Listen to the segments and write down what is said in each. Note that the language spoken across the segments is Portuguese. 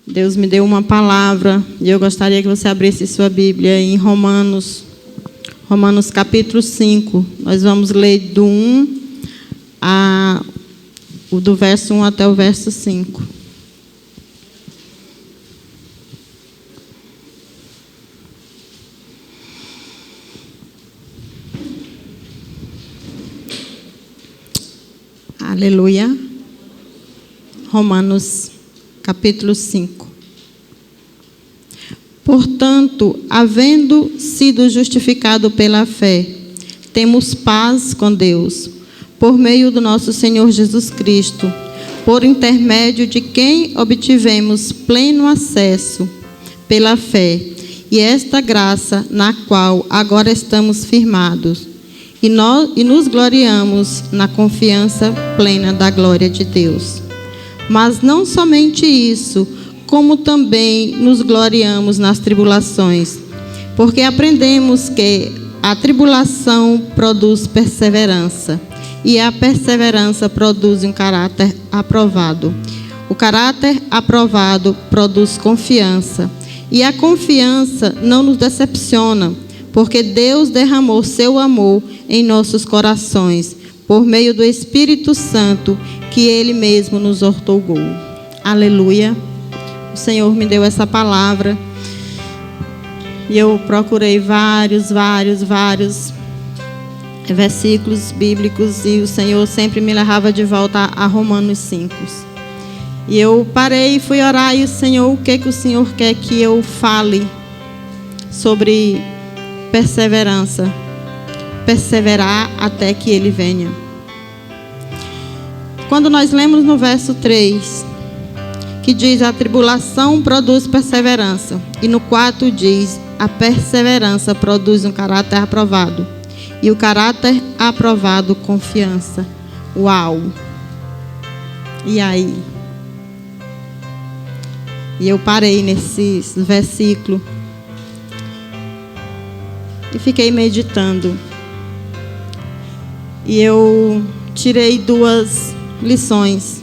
Deus me deu uma palavra e eu gostaria que você abrisse sua Bíblia em Romanos capítulo 5. Nós vamos ler do verso 1 até o verso 5. Aleluia. Romanos capítulo 5. Portanto, havendo sido justificado pela fé, temos paz com Deus, por meio do nosso Senhor Jesus Cristo, por intermédio de quem obtivemos pleno acesso pela fé, e esta graça na qual agora estamos firmados, e nos gloriamos na confiança plena da glória de Deus. Mas não somente isso, como também nos gloriamos nas tribulações, porque aprendemos que a tribulação produz perseverança, e a perseverança produz um caráter aprovado. O caráter aprovado produz confiança, e a confiança não nos decepciona, porque Deus derramou seu amor em nossos corações, por meio do Espírito Santo, que Ele mesmo nos outorgou. Aleluia. O Senhor me deu essa palavra e eu procurei vários versículos bíblicos e o Senhor sempre me levava de volta a Romanos 5. E eu parei e fui orar e o Senhor, o que o Senhor quer que eu fale sobre perseverança? Perseverar até que Ele venha. Quando nós lemos no verso 3, que diz: a tribulação produz perseverança, e no 4 diz: a perseverança produz um caráter aprovado, e o caráter aprovado, confiança. Uau! E aí? E eu parei nesse versículo e fiquei meditando. E eu tirei 2 lições.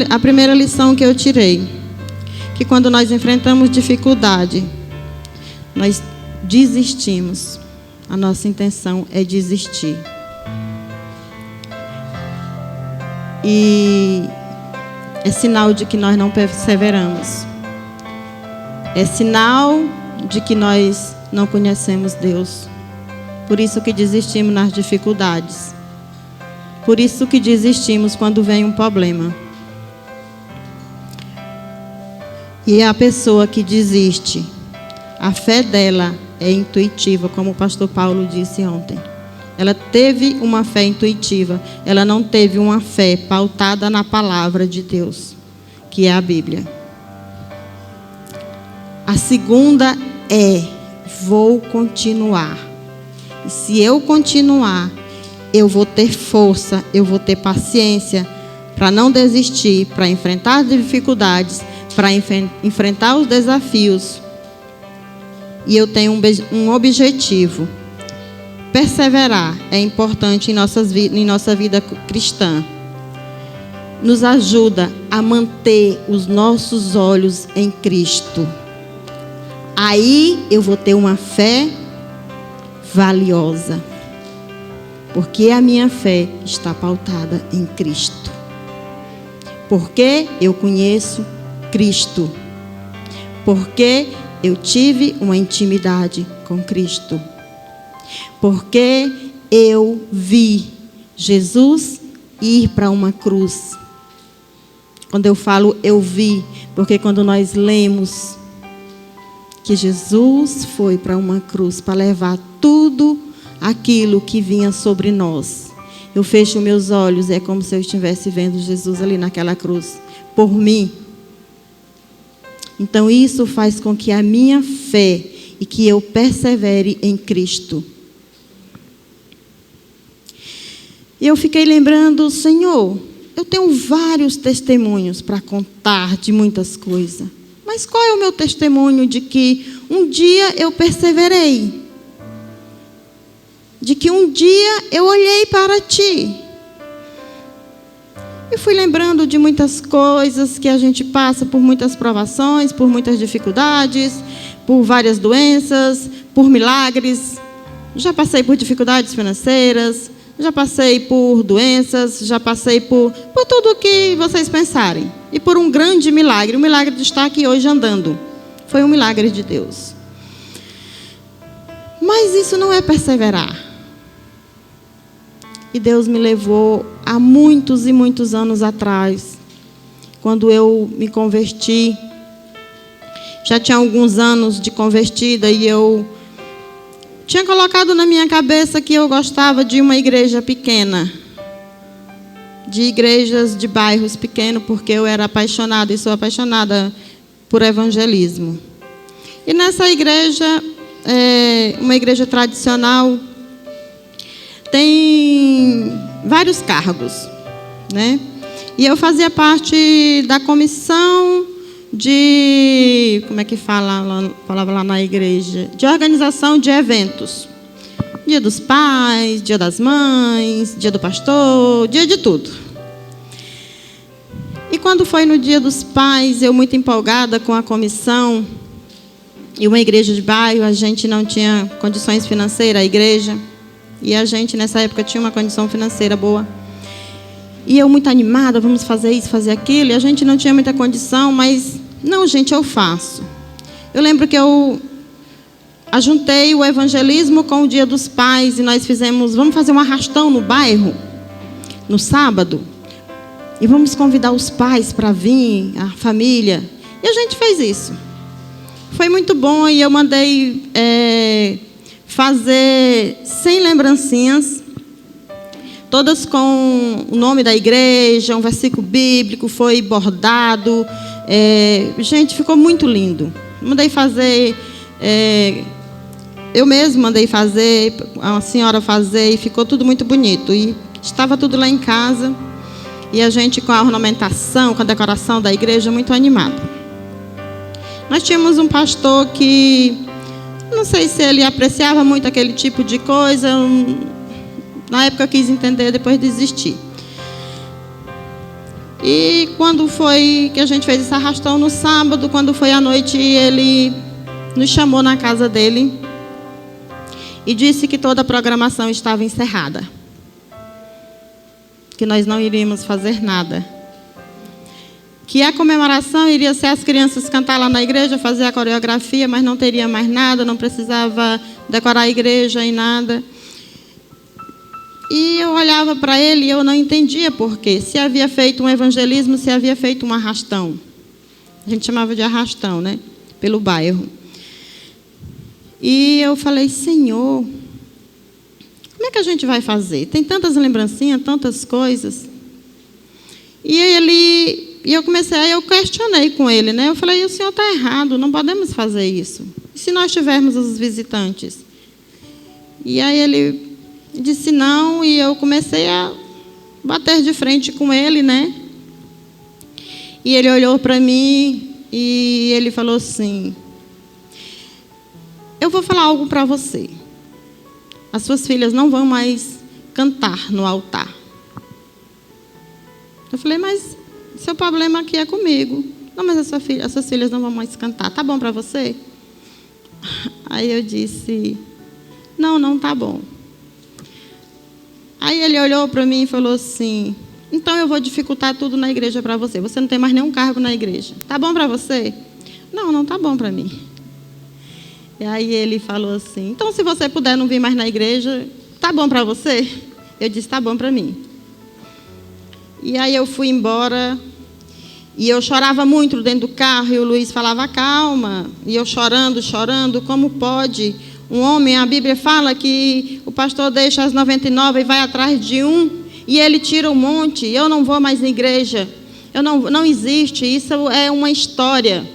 A primeira lição que eu tirei, que quando nós enfrentamos dificuldade, nós desistimos. A nossa intenção é desistir. E é sinal de que nós não perseveramos. É sinal de que nós não conhecemos Deus. Por isso que desistimos nas dificuldades. Por isso que desistimos quando vem um problema. E a pessoa que desiste, a fé dela é intuitiva, como o pastor Paulo disse ontem. Ela teve uma fé intuitiva. Ela não teve uma fé pautada na palavra de Deus, que é a Bíblia. A segunda é: vou continuar. E se eu continuar, eu vou ter força, eu vou ter paciência para não desistir, para enfrentar as dificuldades, para enfrentar os desafios. E eu tenho um objetivo. Perseverar é importante em nossa vida cristã. Nos ajuda a manter os nossos olhos em Cristo. Aí eu vou ter uma fé valiosa. Porque a minha fé está pautada em Cristo. Porque eu conheço Cristo. Porque eu tive uma intimidade com Cristo. Porque eu vi Jesus ir para uma cruz. Quando eu falo eu vi, porque quando nós lemos que Jesus foi para uma cruz para levar tudo aquilo que vinha sobre nós, eu fecho meus olhos, é como se eu estivesse vendo Jesus ali naquela cruz, por mim. Então isso faz com que a minha fé e que eu persevere em Cristo. E eu fiquei lembrando, Senhor, eu tenho vários testemunhos para contar de muitas coisas. Mas qual é o meu testemunho de que um dia eu perseverei? De que um dia eu olhei para Ti. E fui lembrando de muitas coisas que a gente passa, por muitas provações, por muitas dificuldades, por várias doenças, por milagres. Já passei por dificuldades financeiras, já passei por doenças, já passei por tudo o que vocês pensarem. E por um grande milagre, o milagre de estar aqui hoje andando. Foi um milagre de Deus. Mas isso não é perseverar. E Deus me levou há muitos e muitos anos atrás, quando eu me converti. Já tinha alguns anos de convertida e eu tinha colocado na minha cabeça que eu gostava de uma igreja pequena, de igrejas de bairros pequenos, porque eu era apaixonada e sou apaixonada por evangelismo. E nessa igreja, uma igreja tradicional, tem vários cargos, né? E eu fazia parte da comissão de, como é que falava lá na igreja? De organização de eventos. Dia dos pais, dia das mães, dia do pastor, dia de tudo. E quando foi no dia dos pais, eu muito empolgada com a comissão, e uma igreja de bairro, a gente não tinha condições financeiras, a igreja. E a gente, nessa época, tinha uma condição financeira boa. E eu muito animada, vamos fazer isso, fazer aquilo. E a gente não tinha muita condição, mas, não, gente, eu faço. Eu lembro que eu ajuntei o evangelismo com o Dia dos Pais. E nós fizemos, vamos fazer um arrastão no bairro, no sábado. E vamos convidar os pais para vir, a família. E a gente fez isso. Foi muito bom e eu mandei fazer 100 lembrancinhas, todas com o nome da igreja, um versículo bíblico, foi bordado. Gente, ficou muito lindo. Mandei fazer, eu mesmo mandei fazer, a senhora fazer, e ficou tudo muito bonito. E estava tudo lá em casa, e a gente com a ornamentação, com a decoração da igreja, muito animado. Nós tínhamos um pastor que, não sei se ele apreciava muito aquele tipo de coisa. Na época eu quis entender, depois desisti. E quando foi que a gente fez esse arrastão no sábado, quando foi à noite, ele nos chamou na casa dele e disse que toda a programação estava encerrada, que nós não iríamos fazer nada, que a comemoração iria ser as crianças cantar lá na igreja, fazer a coreografia, mas não teria mais nada, não precisava decorar a igreja e nada. E eu olhava para ele e eu não entendia por quê. Se havia feito um evangelismo, se havia feito um arrastão. A gente chamava de arrastão, né? Pelo bairro. E eu falei, Senhor, como é que a gente vai fazer? Tem tantas lembrancinhas, tantas coisas. E eu questionei com ele, né? Eu falei, o senhor está errado, não podemos fazer isso. E se nós tivermos os visitantes? E aí ele disse não, e eu comecei a bater de frente com ele, né? E ele olhou para mim e ele falou assim, eu vou falar algo para você. As suas filhas não vão mais cantar no altar. Eu falei, mas seu problema aqui é comigo. Não, mas as suas filhas não vão mais cantar. Tá bom para você? Aí eu disse, não tá bom. Aí ele olhou para mim e falou assim, então eu vou dificultar tudo na igreja para você. Você não tem mais nenhum cargo na igreja. Tá bom para você? Não tá bom para mim. E aí ele falou assim, então se você puder não vir mais na igreja, tá bom para você? Eu disse, tá bom para mim. E aí eu fui embora e eu chorava muito dentro do carro e o Luiz falava, calma. E eu chorando, como pode? Um homem, a Bíblia fala que o pastor deixa as 99 e vai atrás de um e ele tira um monte. Eu não vou mais na igreja. Não existe, isso é uma história.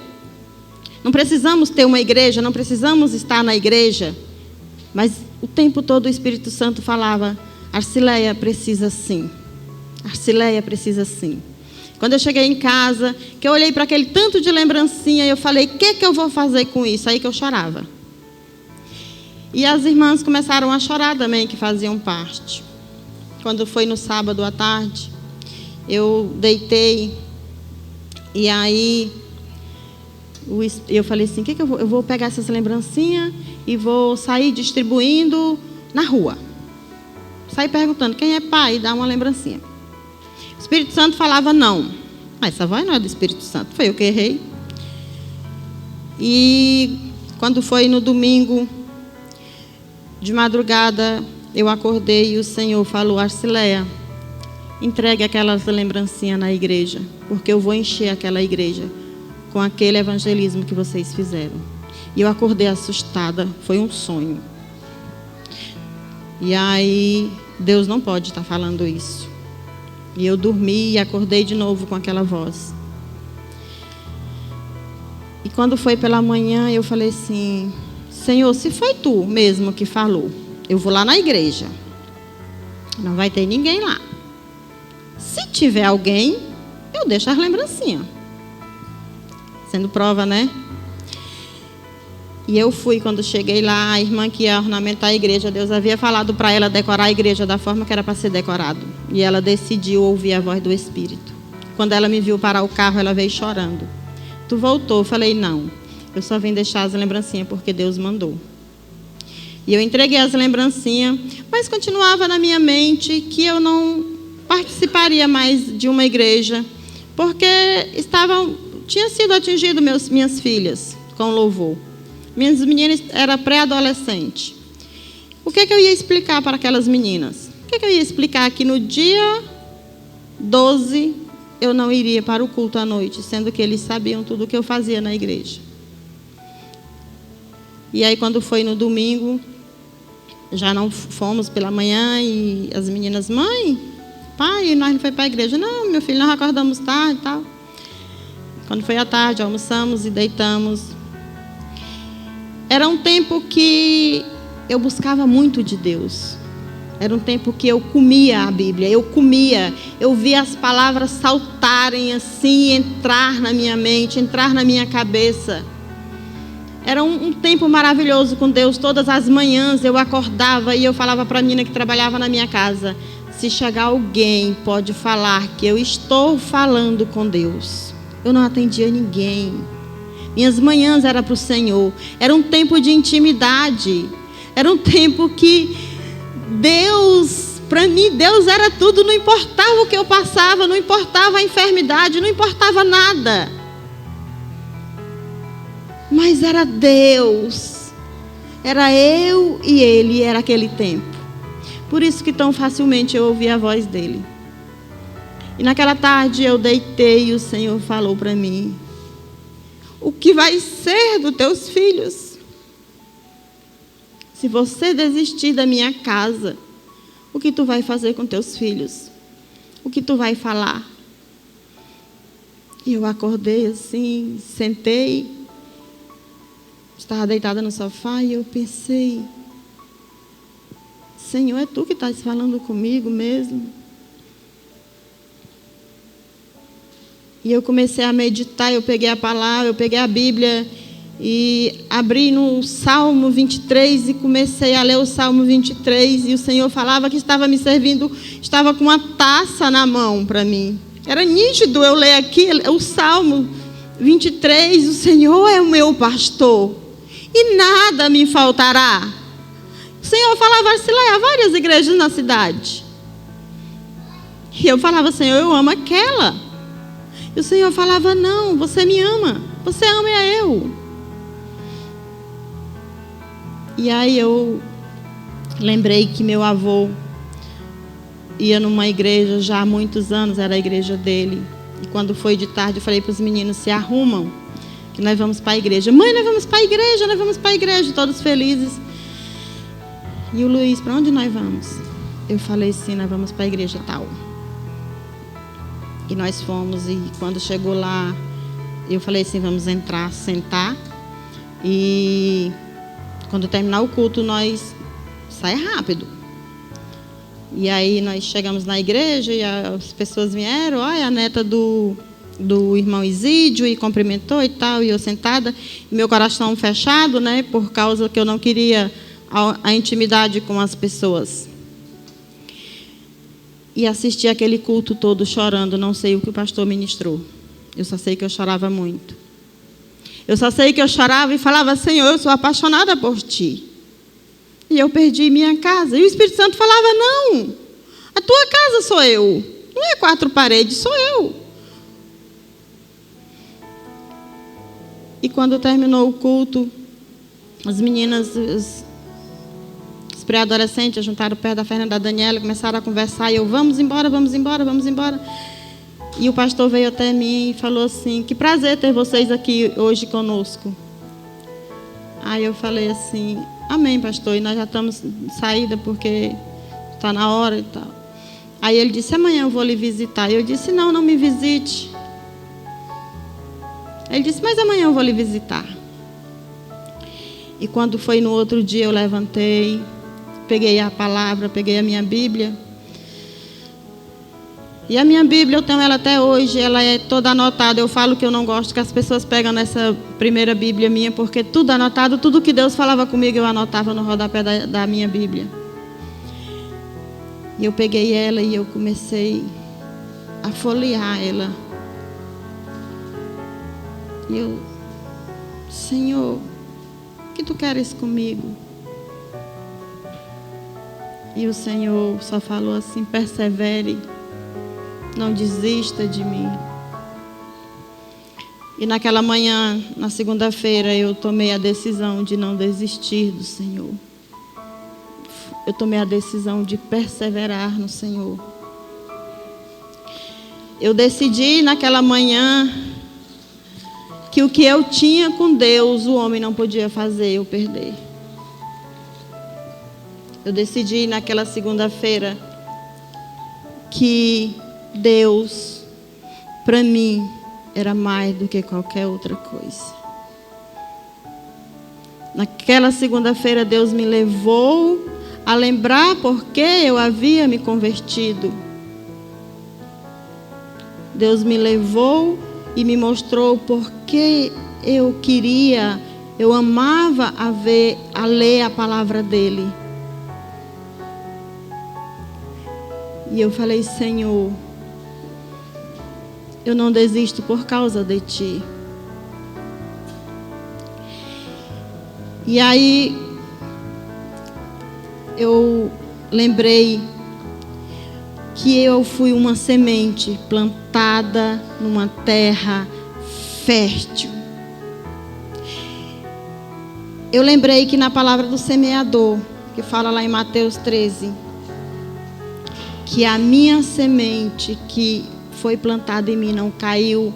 Não precisamos ter uma igreja, não precisamos estar na igreja. Mas o tempo todo o Espírito Santo falava, Arcileia precisa sim. Arcileia precisa sim. Quando eu cheguei em casa, que eu olhei para aquele tanto de lembrancinha, eu falei, o que eu vou fazer com isso? Aí que eu chorava. E as irmãs começaram a chorar também, que faziam parte. Quando foi no sábado à tarde. eu deitei e aí eu falei assim, eu vou pegar essas lembrancinhas e vou sair distribuindo na rua. Saí perguntando, quem é pai? Dá uma lembrancinha. O Espírito Santo falava não. Mas essa voz não é do Espírito Santo, foi eu que errei. E quando foi no domingo, de madrugada, eu acordei e o Senhor falou, Arcileia, entregue aquelas lembrancinhas na igreja, porque eu vou encher aquela igreja com aquele evangelismo que vocês fizeram. E eu acordei assustada, foi um sonho. E aí, Deus não pode estar falando isso. E eu dormi e acordei de novo com aquela voz. E quando foi pela manhã, eu falei assim, Senhor, se foi tu mesmo que falou, eu vou lá na igreja. Não vai ter ninguém lá. Se tiver alguém, eu deixo as lembrancinhas. Sendo prova, né? E eu fui, quando cheguei lá, a irmã que ia ornamentar a igreja, Deus havia falado para ela decorar a igreja da forma que era para ser decorado. E ela decidiu ouvir a voz do Espírito. Quando ela me viu parar o carro, ela veio chorando. Tu voltou? Eu falei, não. Eu só vim deixar as lembrancinhas porque Deus mandou. E eu entreguei as lembrancinhas, mas continuava na minha mente que eu não participaria mais de uma igreja, porque tinha sido atingido minhas filhas com louvor. Minhas meninas eram pré-adolescentes. O que eu ia explicar para aquelas meninas? O que eu ia explicar que no dia 12 eu não iria para o culto à noite, sendo que eles sabiam tudo o que eu fazia na igreja. E aí quando foi no domingo, já não fomos pela manhã e as meninas, mãe, pai, nós não foi para a igreja. Não, meu filho, nós acordamos tarde e tal. Quando foi à tarde, almoçamos e deitamos. Era um tempo que eu buscava muito de Deus. Era um tempo que eu comia a Bíblia, eu via as palavras saltarem assim, entrar na minha mente, entrar na minha cabeça. Era um tempo maravilhoso com Deus. Todas as manhãs eu acordava e eu falava para a menina que trabalhava na minha casa, se chegar alguém, pode falar que eu estou falando com Deus. Eu não atendia ninguém. Minhas manhãs eram para o Senhor. Era um tempo de intimidade. Era um tempo que Deus, para mim, Deus era tudo. Não importava o que eu passava, não importava a enfermidade, não importava nada. Mas era Deus. Era eu e Ele, era aquele tempo. Por isso que tão facilmente eu ouvi a voz dEle. E naquela tarde eu deitei e o Senhor falou para mim, o que vai ser dos teus filhos? Se você desistir da minha casa, o que tu vai fazer com teus filhos? O que tu vai falar? E eu acordei assim, sentei, estava deitada no sofá e eu pensei, Senhor, é tu que estás falando comigo mesmo? E eu comecei a meditar, eu peguei a palavra, eu peguei a Bíblia e abri no Salmo 23 e comecei a ler o Salmo 23 e o Senhor falava que estava me servindo, estava com uma taça na mão para mim. Era nítido eu ler aqui o Salmo 23, o Senhor é o meu pastor e nada me faltará. O Senhor falava assim, há várias igrejas na cidade. E eu falava, Senhor, eu amo aquela. E o Senhor falava, não, você me ama, você ama eu. E aí eu lembrei que meu avô ia numa igreja já há muitos anos, era a igreja dele. E quando foi de tarde, eu falei para os meninos, se arrumam, que nós vamos para a igreja. Mãe, nós vamos para a igreja, nós vamos para a igreja, todos felizes. E o Luiz, para onde nós vamos? Eu falei, sim, nós vamos para a igreja tal. E nós fomos, e quando chegou lá, eu falei assim, vamos entrar, sentar. E quando terminar o culto, nós sai rápido. E aí nós chegamos na igreja e as pessoas vieram, olha, a neta do irmão Isídio, e cumprimentou e tal, e eu sentada, e meu coração fechado, né, por causa que eu não queria a intimidade com as pessoas. e assisti aquele culto todo chorando. Não sei o que o pastor ministrou. Eu só sei que eu chorava muito. Eu só sei que eu chorava e falava: Senhor, eu sou apaixonada por Ti. E eu perdi minha casa. E o Espírito Santo falava: não, a tua casa sou eu. Não é 4 paredes, sou eu. E quando terminou o culto, as meninas, os pré-adolescentes, juntaram perto da Fernanda e da Daniela, começaram a conversar. E eu: vamos embora, vamos embora, vamos embora. E o pastor veio até mim e falou assim: que prazer ter vocês aqui hoje conosco. Aí eu falei assim: amém, pastor, e nós já estamos de saída porque está na hora e tal. Aí ele disse: amanhã eu vou lhe visitar. E eu disse: não, não me visite. Ele disse: mas amanhã eu vou lhe visitar. E quando foi no outro dia, eu levantei, peguei a palavra, peguei a minha Bíblia. E a minha Bíblia, eu tenho ela até hoje, ela é toda anotada. Eu falo que eu não gosto que as pessoas pegam nessa primeira Bíblia minha, porque tudo anotado, tudo que Deus falava comigo, eu anotava no rodapé da minha Bíblia. E eu peguei ela e eu comecei a folhear ela. E eu: Senhor, o que Tu queres comigo? E o Senhor só falou assim: persevere. Não desista de mim. E naquela manhã, na segunda-feira, eu tomei a decisão de não desistir do Senhor. Eu tomei a decisão de perseverar no Senhor. Eu decidi naquela manhã que o que eu tinha com Deus, o homem não podia fazer eu perder. Eu decidi naquela segunda-feira que Deus, para mim, era mais do que qualquer outra coisa. Naquela segunda-feira, Deus me levou a lembrar por que eu havia me convertido. Deus me levou e me mostrou por que eu amava a ler a palavra dele. E eu falei: Senhor, eu não desisto por causa de Ti. E aí eu lembrei que eu fui uma semente plantada numa terra fértil. Eu lembrei que na palavra do semeador, que fala lá em Mateus 13, que a minha semente que foi plantada em mim não caiu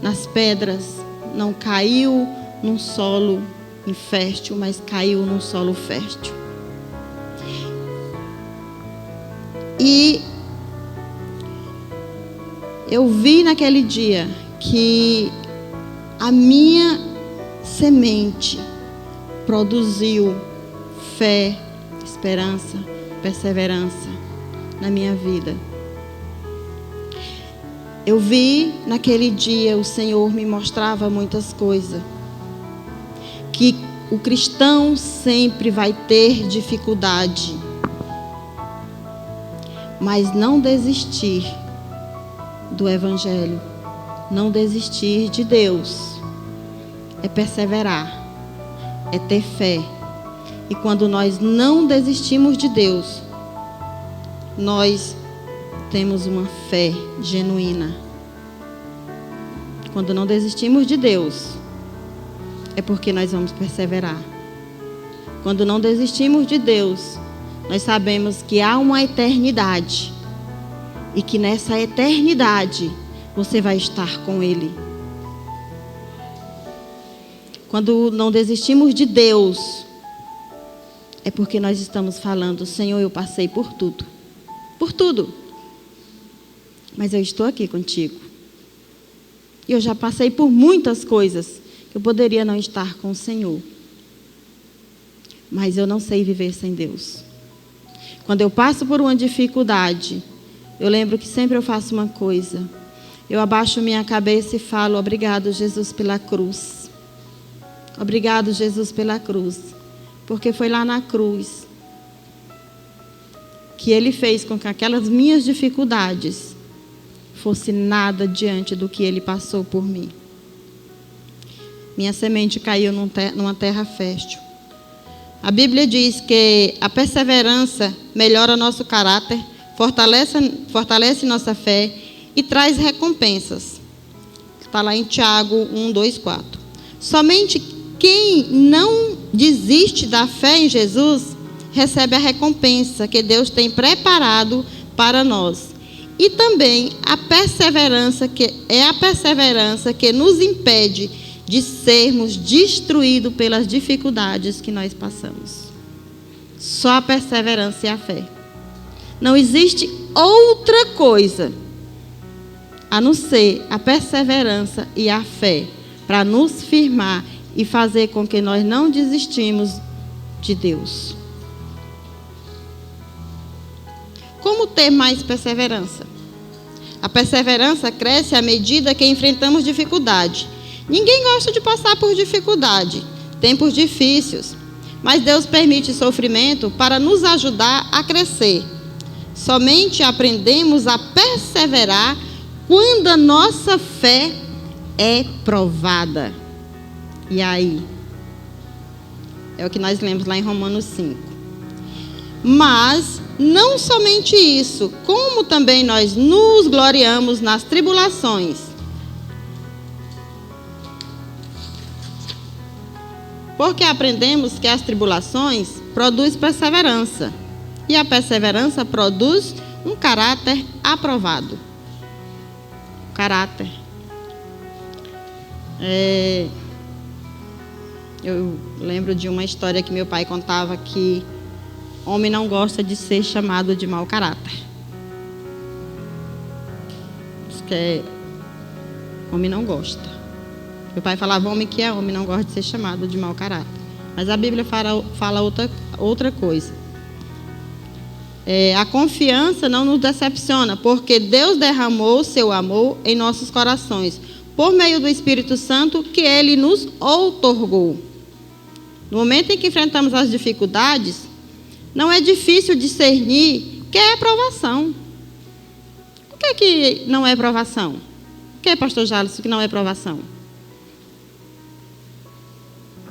nas pedras, não caiu num solo infértil, mas caiu num solo fértil. E eu vi naquele dia que a minha semente produziu fé, esperança, perseverança na minha vida. Eu vi naquele dia, o Senhor me mostrava muitas coisas. Que o cristão sempre vai ter dificuldade. Mas não desistir do Evangelho. Não desistir de Deus. É perseverar. É ter fé. E quando nós não desistimos de Deus, nós temos uma fé genuína. Quando não desistimos de Deus, é porque nós vamos perseverar. Quando não desistimos de Deus, nós sabemos que há uma eternidade. E que nessa eternidade, você vai estar com Ele. Quando não desistimos de Deus, é porque nós estamos falando: Senhor, eu passei por tudo. Por tudo. Mas eu estou aqui contigo. E eu já passei por muitas coisas que eu poderia não estar com o Senhor. Mas eu não sei viver sem Deus. Quando eu passo por uma dificuldade, eu lembro que sempre eu faço uma coisa. Eu abaixo minha cabeça e falo: obrigado, Jesus, pela cruz. Obrigado, Jesus, pela cruz. Porque foi lá na cruz que Ele fez com que aquelas minhas dificuldades fosse nada diante do que Ele passou por mim. Minha semente caiu numa terra fértil. A Bíblia diz que a perseverança melhora nosso caráter, fortalece nossa fé e traz recompensas. Está lá em Tiago 1, 2, 4. Somente quem não desiste da fé em Jesus recebe a recompensa que Deus tem preparado para nós. E também a perseverança que nos impede de sermos destruídos pelas dificuldades que nós passamos. Só a perseverança e a fé. Não existe outra coisa a não ser a perseverança e a fé para nos firmar e fazer com que nós não desistimos de Deus. Como ter mais perseverança? A perseverança cresce à medida que enfrentamos dificuldade. Ninguém gosta de passar por dificuldade, tempos difíceis, mas Deus permite sofrimento para nos ajudar a crescer. Somente aprendemos a perseverar quando a nossa fé é provada. E aí? É o que nós lemos lá em Romanos 5. Mas não somente isso, como também nós nos gloriamos nas tribulações. Porque aprendemos que as tribulações produzem perseverança. E a perseverança produz um caráter aprovado. Caráter. Eu lembro de uma história que meu pai contava que homem não gosta de ser chamado de mau caráter. Diz que homem não gosta. Meu pai falava, homem que é homem não gosta de ser chamado de mau caráter. Mas a Bíblia fala outra coisa. A confiança não nos decepciona, porque Deus derramou o seu amor em nossos corações, por meio do Espírito Santo que Ele nos outorgou. No momento em que enfrentamos as dificuldades, não é difícil discernir o que é provação. O que é que não é provação? O que é, pastor Jales, que não é provação?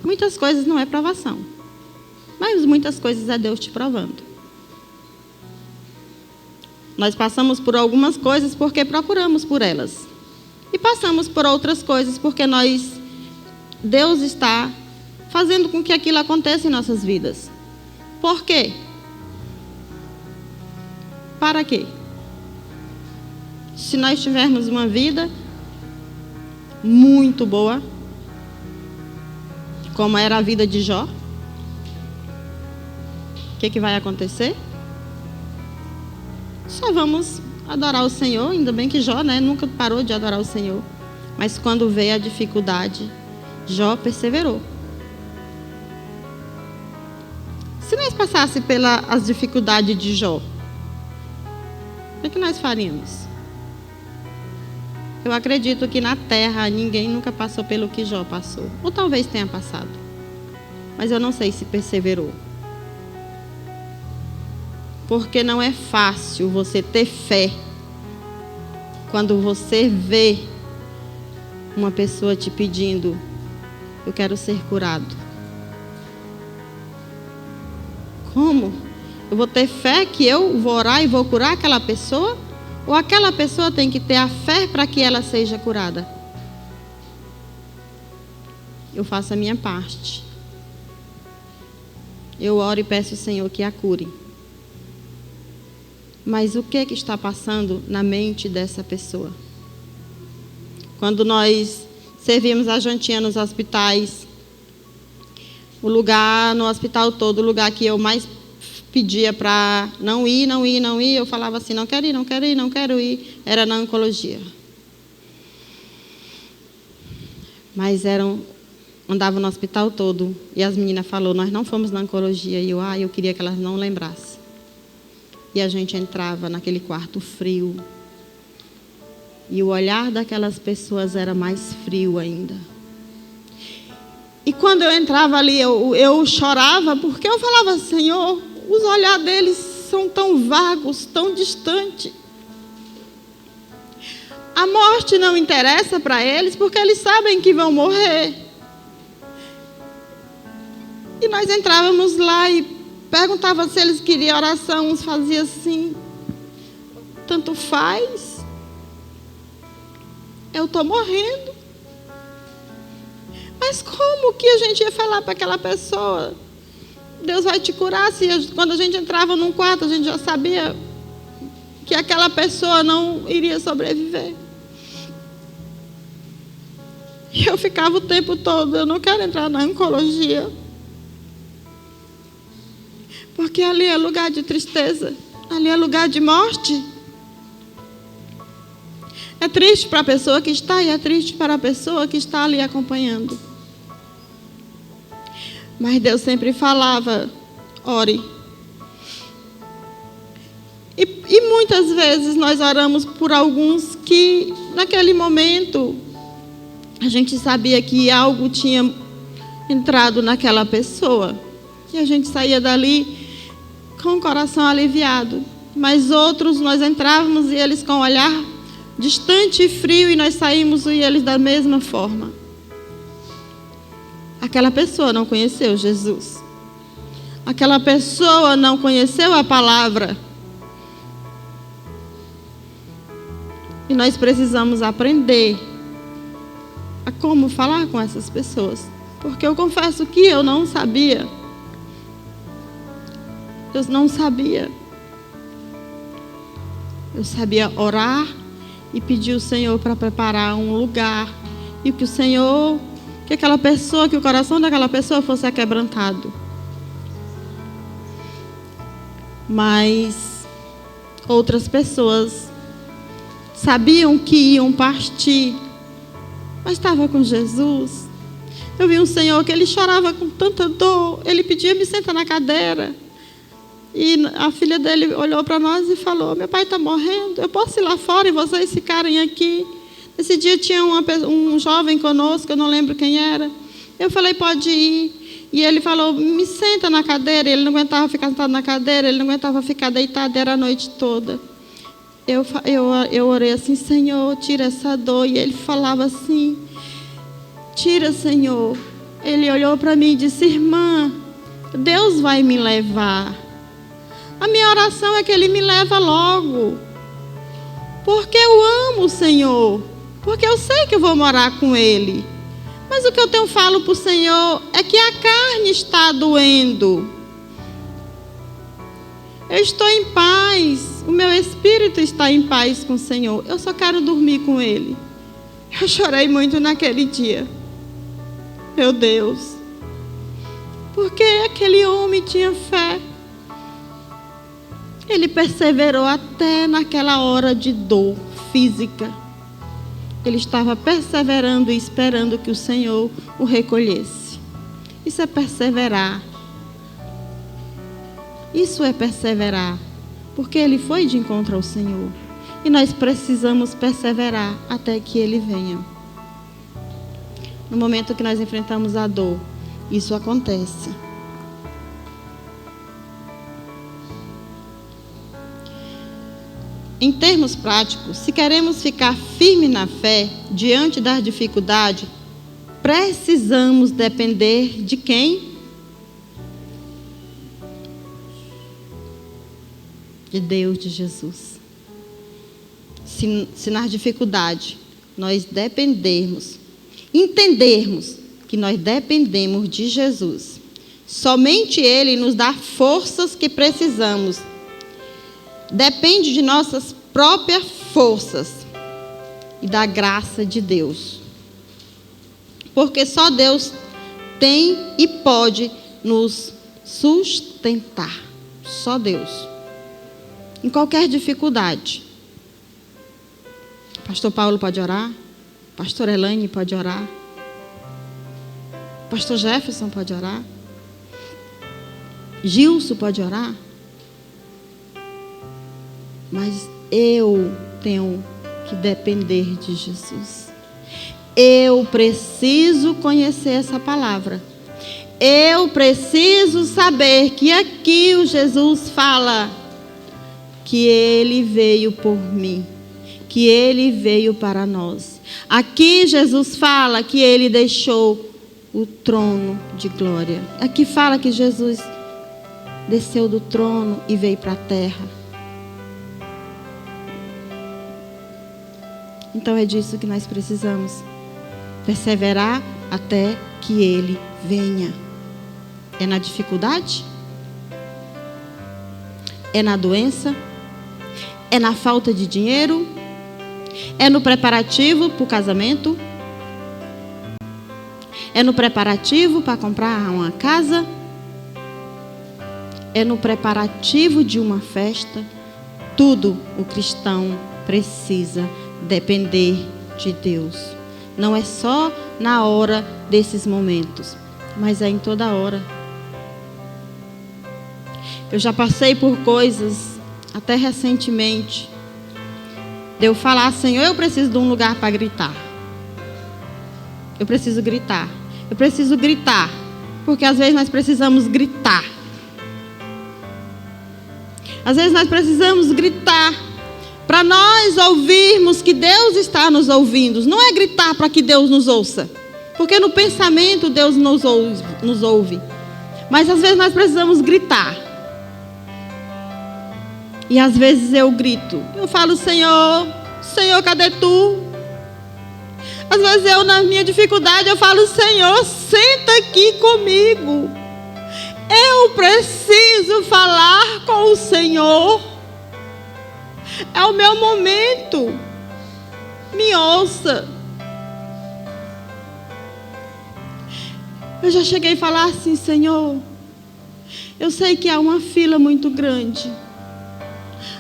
Muitas coisas não é provação, mas muitas coisas é Deus te provando. Nós passamos por algumas coisas porque procuramos por elas. E passamos por outras coisas porque Deus está fazendo com que aquilo aconteça em nossas vidas. Por quê? Para quê? Se nós tivermos uma vida muito boa, como era a vida de Jó, o que vai acontecer? Só vamos adorar o Senhor, ainda bem que Jó, nunca parou de adorar o Senhor. Mas quando veio a dificuldade, Jó perseverou. Se nós passássemos pelas dificuldades de Jó, o que nós faríamos? Eu acredito que na terra ninguém nunca passou pelo que Jó passou. Ou talvez tenha passado. Mas eu não sei se perseverou. Porque não é fácil você ter fé quando você vê uma pessoa te pedindo, eu quero ser curado. Como? Eu vou ter fé que eu vou orar e vou curar aquela pessoa? Ou aquela pessoa tem que ter a fé para que ela seja curada? Eu faço a minha parte. Eu oro e peço ao Senhor que a cure. Mas o que está passando na mente dessa pessoa? Quando nós servimos a jantinha nos hospitais, o lugar no hospital todo, o lugar que eu mais pedia para não ir, eu falava assim, não quero ir, era na oncologia. Mas andava no hospital todo, e as meninas falaram, nós não fomos na oncologia, e eu queria que elas não lembrassem. E a gente entrava naquele quarto frio, e o olhar daquelas pessoas era mais frio ainda. E quando eu entrava ali, eu chorava, porque eu falava, Senhor, os olhares deles são tão vagos, tão distantes. A morte não interessa para eles porque eles sabem que vão morrer. E nós entrávamos lá e perguntava se eles queriam oração, uns faziam assim, tanto faz. Eu estou morrendo. Mas como que a gente ia falar para aquela pessoa? Deus vai te curar. Quando a gente entrava num quarto, a gente já sabia que aquela pessoa não iria sobreviver. E eu ficava o tempo todo, eu não quero entrar na oncologia. Porque ali é lugar de tristeza, ali é lugar de morte. É triste para a pessoa que está e é triste para a pessoa que está ali acompanhando. Mas Deus sempre falava, ore. E muitas vezes nós oramos por alguns que naquele momento a gente sabia que algo tinha entrado naquela pessoa. E a gente saía dali com o coração aliviado. Mas outros nós entrávamos e eles com o olhar distante e frio e nós saímos e eles da mesma forma. Aquela pessoa não conheceu Jesus. Aquela pessoa não conheceu a palavra. E nós precisamos aprender a como falar com essas pessoas. Porque eu confesso que eu não sabia. Eu não sabia. Eu sabia orar e pedir ao Senhor para preparar um lugar. E que o Senhor, que aquela pessoa, que o coração daquela pessoa fosse aquebrantado. Mas outras pessoas sabiam que iam partir, mas estava com Jesus. Eu vi um senhor que ele chorava com tanta dor, ele pedia, me senta na cadeira. E a filha dele olhou para nós e falou, meu pai está morrendo, eu posso ir lá fora e vocês ficarem aqui? Nesse dia tinha um jovem conosco, eu não lembro quem era. Eu falei, pode ir. E ele falou, me senta na cadeira. Ele não aguentava ficar sentado na cadeira, ele não aguentava ficar deitado, era a noite toda. Eu orei assim, Senhor, tira essa dor. E ele falava assim, tira, Senhor. Ele olhou para mim e disse, irmã, Deus vai me levar. A minha oração é que Ele me leva logo. Porque eu amo o Senhor. Porque eu sei que eu vou morar com Ele. Mas o que eu falo para o Senhor é que a carne está doendo. Eu estou em paz. O meu espírito está em paz com o Senhor. Eu só quero dormir com Ele. Eu chorei muito naquele dia. Meu Deus. Porque aquele homem tinha fé. Ele perseverou até naquela hora de dor física. Ele estava perseverando e esperando que o Senhor o recolhesse. Isso é perseverar. Isso é perseverar. Porque ele foi de encontro ao Senhor. E nós precisamos perseverar até que Ele venha. No momento que nós enfrentamos a dor, isso acontece. Em termos práticos, se queremos ficar firmes na fé, diante das dificuldades, precisamos depender de quem? De Deus, de Jesus. Se nas dificuldades nós dependermos, entendermos que nós dependemos de Jesus, somente Ele nos dá forças que precisamos. Depende de nossas próprias forças e da graça de Deus. Porque só Deus tem e pode nos sustentar. Só Deus. Em qualquer dificuldade. Pastor Paulo pode orar. Pastor Elaine pode orar. Pastor Jefferson pode orar. Gilson pode orar. Mas eu tenho que depender de Jesus. Eu preciso conhecer essa palavra. Eu preciso saber que aqui o Jesus fala que Ele veio por mim, que Ele veio para nós. Aqui Jesus fala que Ele deixou o trono de glória. Aqui fala que Jesus desceu do trono e veio para a terra. Então é disso que nós precisamos. Perseverar até que Ele venha. É na dificuldade? É na doença? É na falta de dinheiro? É no preparativo para o casamento? É no preparativo para comprar uma casa? É no preparativo de uma festa? Tudo o cristão precisa depender de Deus. Não é só na hora desses momentos, mas é em toda hora. Eu já passei por coisas, até recentemente, de eu falar: Senhor, eu preciso de um lugar para gritar. Eu preciso gritar. Eu preciso gritar. Porque às vezes nós precisamos gritar. Às vezes nós precisamos gritar para nós ouvirmos que Deus está nos ouvindo. Não é gritar para que Deus nos ouça. Porque no pensamento Deus nos ouve. Mas às vezes nós precisamos gritar. E às vezes eu grito. Eu falo: Senhor, Senhor, cadê tu? Às vezes eu, na minha dificuldade, eu falo: Senhor, senta aqui comigo. Eu preciso falar com o Senhor. É o meu momento. Me ouça. Eu já cheguei a falar assim: Senhor, eu sei que há uma fila muito grande.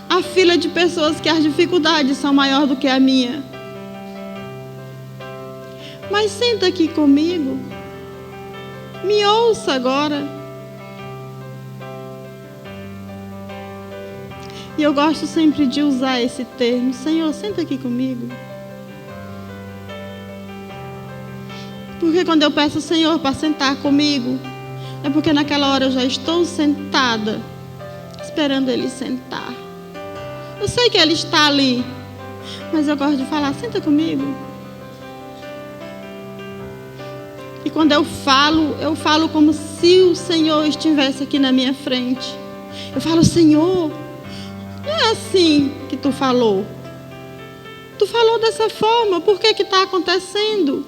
A fila de pessoas que as dificuldades são maiores do que a minha. Mas senta aqui comigo. Me ouça agora. E eu gosto sempre de usar esse termo: Senhor, senta aqui comigo. Porque quando eu peço ao Senhor para sentar comigo, é porque naquela hora eu já estou sentada, esperando Ele sentar. Eu sei que Ele está ali, mas eu gosto de falar: senta comigo. E quando eu falo como se o Senhor estivesse aqui na minha frente. Eu falo: Senhor, não é assim que tu falou. Tu falou dessa forma, por que que está acontecendo?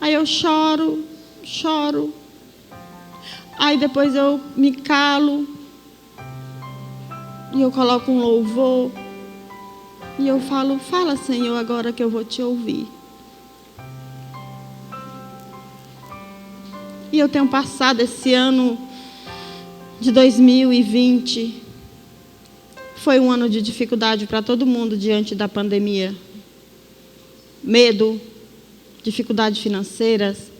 Aí eu choro. Aí depois eu me calo. E eu coloco um louvor. E eu falo: fala, Senhor, agora que eu vou te ouvir. E eu tenho passado esse ano de 2020. Foi um ano de dificuldade para todo mundo diante da pandemia. Medo, dificuldades financeiras,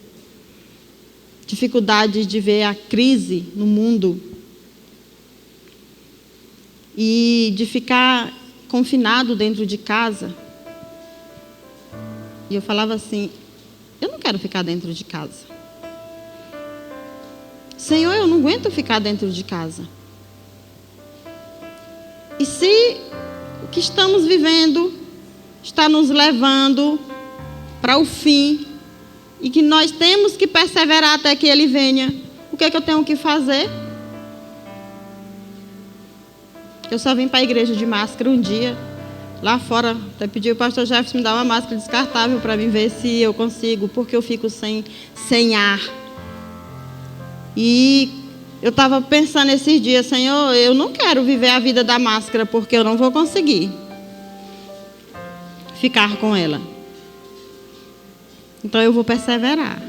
dificuldade de ver a crise no mundo. E de ficar confinado dentro de casa. E eu falava assim: eu não quero ficar dentro de casa. Senhor, eu não aguento ficar dentro de casa. E se o que estamos vivendo está nos levando para o fim, e que nós temos que perseverar até que Ele venha, o que é que eu tenho que fazer? Eu só vim para a igreja de máscara um dia. Lá fora, até pedi o pastor Jefferson me dar uma máscara descartável para mim ver se eu consigo, porque eu fico sem ar. E eu estava pensando esses dias: Senhor, eu não quero viver a vida da máscara, porque eu não vou conseguir ficar com ela. Então eu vou perseverar.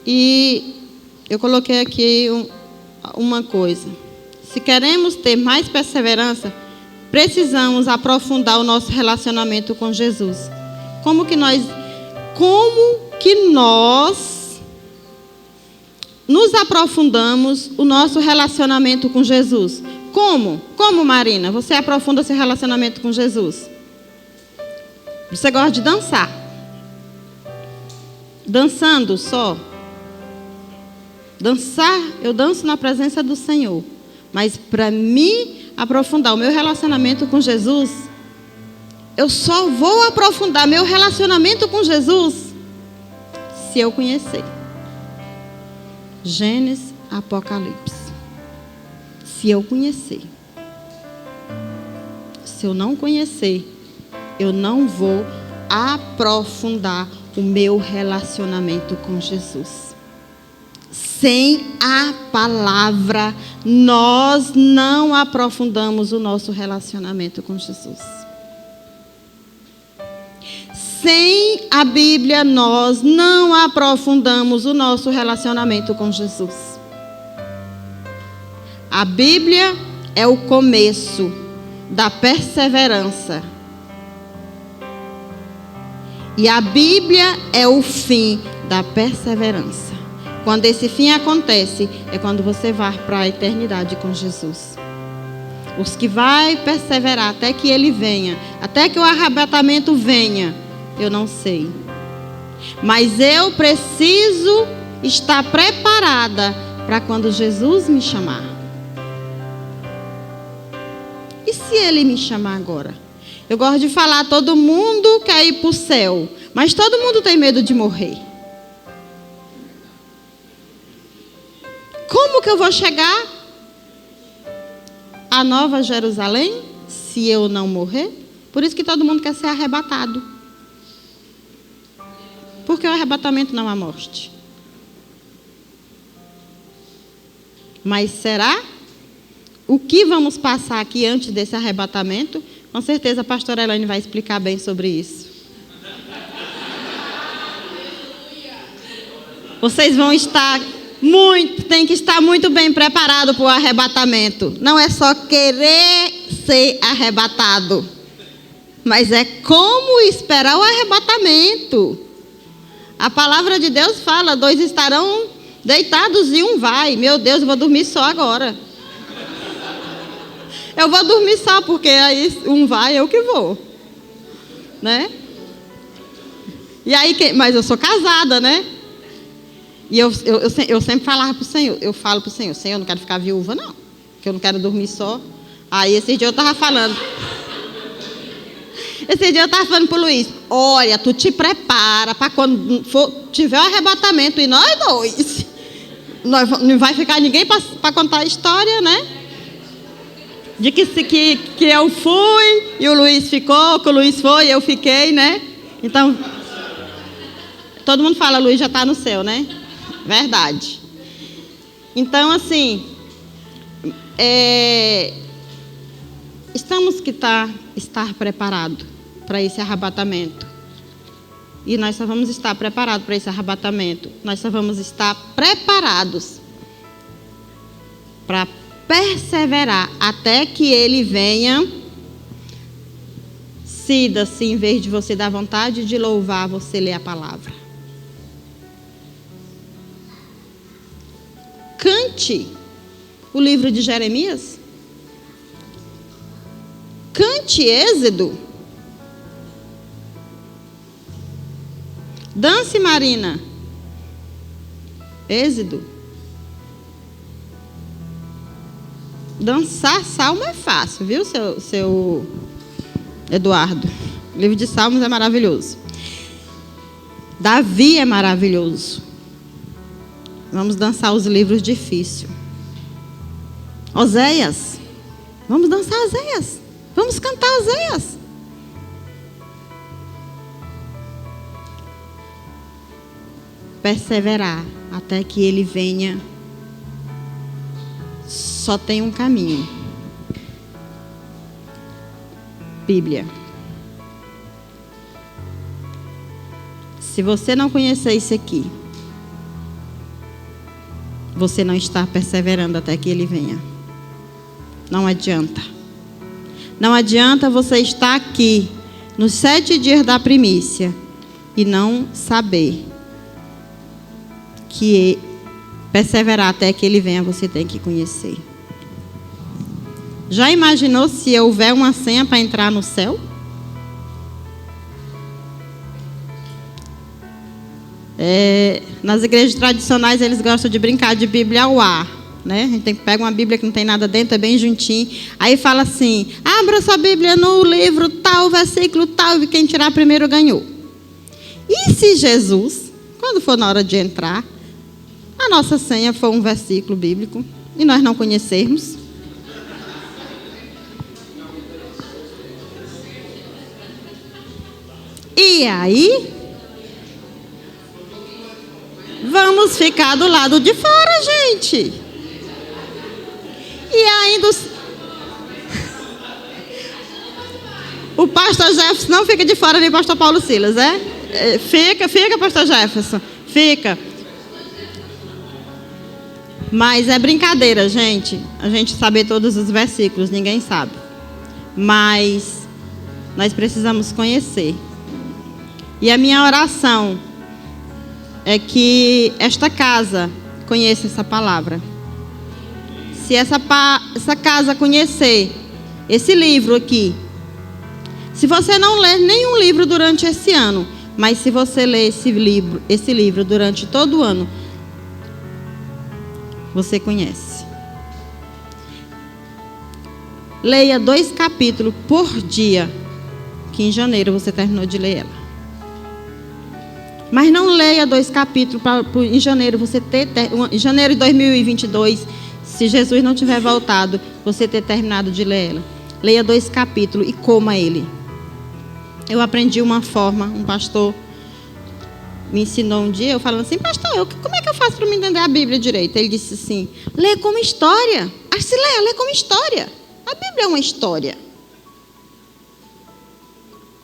E eu coloquei aqui uma coisa. Se queremos ter mais perseverança, precisamos aprofundar o nosso relacionamento com Jesus. Como que nós nos aprofundamos o nosso relacionamento com Jesus? Como? Como, Marina? Você aprofunda seu relacionamento com Jesus? Você gosta de dançar? Dançando só? Dançar, eu danço na presença do Senhor. Mas para me aprofundar o meu relacionamento com Jesus, eu só vou aprofundar meu relacionamento com Jesus se eu conhecer Gênesis, Apocalipse. Se eu conhecer. Se eu não conhecer, eu não vou aprofundar o meu relacionamento com Jesus. Sem a palavra, nós não aprofundamos o nosso relacionamento com Jesus. Sem a Bíblia, nós não aprofundamos o nosso relacionamento com Jesus. A Bíblia é o começo da perseverança. E a Bíblia é o fim da perseverança. Quando esse fim acontece, é quando você vai para a eternidade com Jesus. Os que vai perseverar até que Ele venha, até que o arrebatamento venha, eu não sei. Mas eu preciso estar preparada para quando Jesus me chamar. E se Ele me chamar agora? Eu gosto de falar, todo mundo quer ir para o céu, mas todo mundo tem medo de morrer. Como que eu vou chegar à Nova Jerusalém se eu não morrer? Por isso que todo mundo quer ser arrebatado. Porque o arrebatamento não é a morte. Mas será? O que vamos passar aqui antes desse arrebatamento? Com certeza a pastora Elaine vai explicar bem sobre isso. Vocês vão estar tem que estar muito bem preparado para o arrebatamento. Não é só querer ser arrebatado, mas é como esperar o arrebatamento. A palavra de Deus fala, 2 estarão deitados e um vai. Meu Deus, eu vou dormir só agora. Eu vou dormir só, porque aí um vai, eu que vou. Né? E aí, mas eu sou casada, né? E eu sempre falava para o Senhor, eu falo para o Senhor, eu não quero ficar viúva, não. Porque eu não quero dormir só. Aí esse dia eu estava falando. Esse dia eu estava falando para o Luiz, olha, tu te prepara para quando tiver o arrebatamento e nós dois. Não vai ficar ninguém para contar a história, né? De que eu fui e o Luiz ficou, que o Luiz foi e eu fiquei, né? Então, todo mundo fala, Luiz já está no céu, né? Verdade. Então, assim, estamos que estar preparados para esse arrebatamento. E nós só vamos estar preparados para esse arrebatamento. Nós só vamos estar preparados para perseverar até que Ele venha. Cida-se, em vez de você dar vontade de louvar, você lê a palavra. Cante o livro de Jeremias. Cante Êxodo. Dance, Marina. Êxodo. Dançar salmo é fácil, viu, seu Eduardo? O livro de Salmos é maravilhoso. Davi é maravilhoso. Vamos dançar os livros difíceis. Oséias. Vamos dançar Oséias. Vamos cantar Oséias. Perseverar até que Ele venha. Só tem um caminho. Bíblia. Se você não conhecer isso aqui, você não está perseverando até que Ele venha. Não adianta. Não adianta você estar aqui nos 7 dias da primícia e não saber que perseverar até que Ele venha, você tem que conhecer. Já imaginou se houver uma senha para entrar no céu? Nas igrejas tradicionais, eles gostam de brincar de Bíblia ao ar, né? A gente pega uma Bíblia que não tem nada dentro, é bem juntinho. Aí fala assim, abra sua Bíblia no livro tal, versículo tal, e quem tirar primeiro ganhou. E se Jesus, quando for na hora de entrar, a nossa senha for um versículo bíblico, e nós não conhecermos? E aí, vamos ficar do lado de fora, gente. E ainda o pastor Jefferson não fica de fora, nem o pastor Paulo Silas, Fica, pastor Jefferson, fica. Mas é brincadeira, gente. A gente saber todos os versículos, ninguém sabe. Mas nós precisamos conhecer. E a minha oração é que esta casa conheça essa palavra. Se essa casa conhecer esse livro aqui, se você não ler nenhum livro durante esse ano, mas se você ler esse livro durante todo o ano, você conhece. Leia 2 capítulos por dia, que em janeiro você terminou de ler ela. Mas não leia 2 capítulos em janeiro, em janeiro de 2022, se Jesus não tiver voltado, você ter terminado de ler ela. Leia 2 capítulos e coma ele. Eu aprendi uma forma, um pastor me ensinou um dia, eu falando assim, pastor, como é que eu faço para me entender a Bíblia direito? Ele disse assim, lê como história. Se lê como história. A Bíblia é uma história.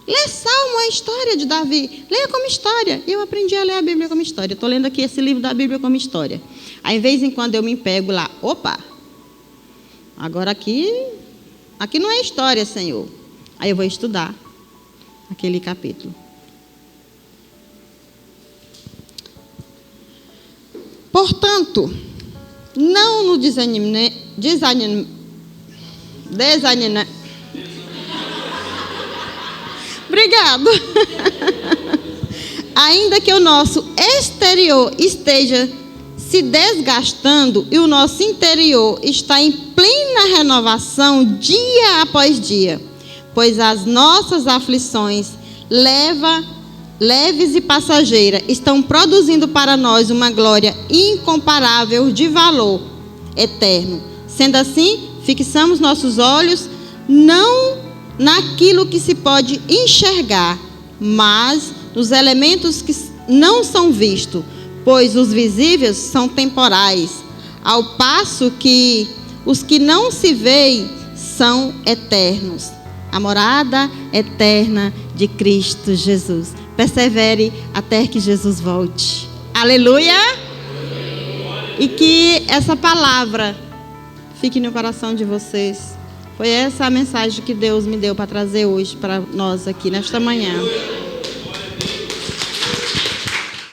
Lê Salmo, a história de Davi. Leia como história. E eu aprendi a ler a Bíblia como história. Estou lendo aqui esse livro da Bíblia como história. Aí, de vez em quando, eu me pego lá. Opa! Agora aqui não é história, Senhor. Aí eu vou estudar aquele capítulo. Portanto, não nos desanime. Obrigado. Ainda que o nosso exterior esteja se desgastando e o nosso interior está em plena renovação dia após dia, pois as nossas aflições leves e passageiras estão produzindo para nós uma glória incomparável de valor eterno. Sendo assim, fixamos nossos olhos não naquilo que se pode enxergar, mas nos elementos que não são vistos, pois os visíveis são temporais, ao passo que os que não se veem são eternos. A morada eterna de Cristo Jesus. Persevere até que Jesus volte. Aleluia! E que essa palavra fique no coração de vocês. Foi essa a mensagem que Deus me deu para trazer hoje para nós aqui nesta manhã.